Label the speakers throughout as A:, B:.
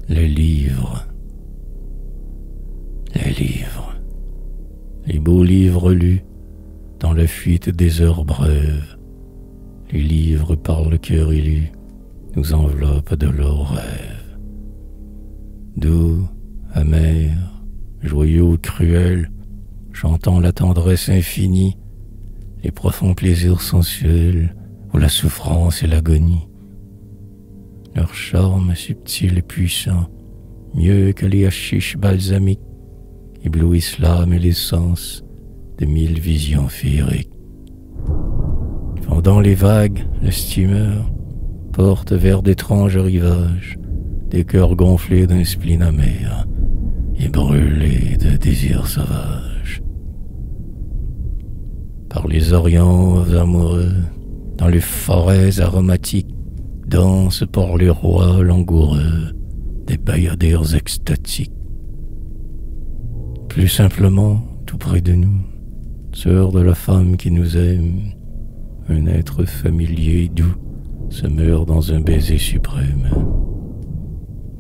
A: Les livres. Les livres. Les beaux livres lus dans la fuite des heures brèves. Les livres par le cœur élu nous enveloppent de leurs rêves. Doux, amers, joyeux ou cruels, chantant la tendresse infinie, les profonds plaisirs sensuels ou la souffrance et l'agonie. Leur charme subtil et puissant, mieux que les hachiches balsamiques, éblouissent l'âme et les sens de mille visions féeriques. Fendant les vagues, le steamer porte vers d'étranges rivages des cœurs gonflés d'un spleen amer et brûlés de désirs sauvages. Par les orients amoureux, dans les forêts aromatiques, dansent pour les rois langoureux des bayadères extatiques. Plus simplement, tout près de nous, sœur de la femme qui nous aime, un être familier et doux se meurt dans un baiser suprême.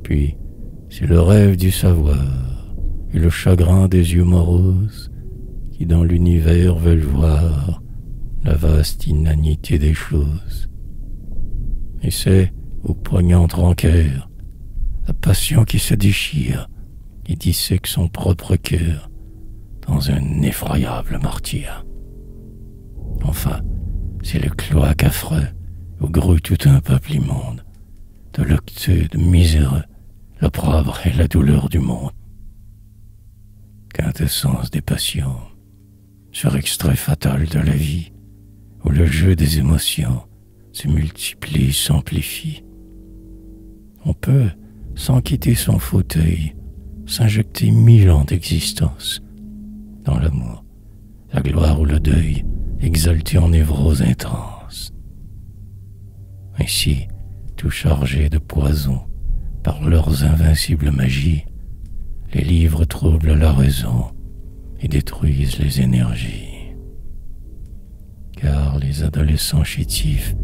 A: Puis, c'est le rêve du savoir et le chagrin des yeux moroses qui dans l'univers veulent voir la vaste inanité des choses. Et c'est, au poignant rancœur, la passion qui se déchire et dissèque son propre cœur dans un effroyable martyre. Enfin, c'est le cloaque affreux où grouille tout un peuple immonde, de l'octude miséreux, l'opprobre et la douleur du monde. Quintessence des passions, surextrait fatal de la vie, où le jeu des émotions se multiplie, s'amplifie. On peut, sans quitter son fauteuil, s'injecter 1000 ans d'existence dans l'amour, la gloire ou le deuil, exalté en névrose intense. Ainsi, tout chargé de poison par leurs invincibles magies, les livres troublent la raison et détruisent les énergies. Car les adolescents chétifs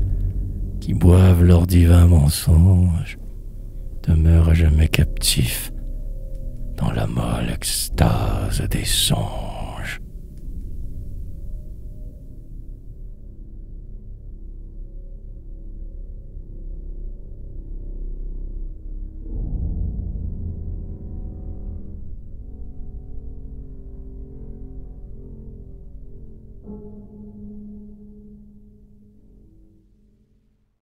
A: qui boivent leurs divins mensonges demeurent à jamais captifs dans la molle extase des songes.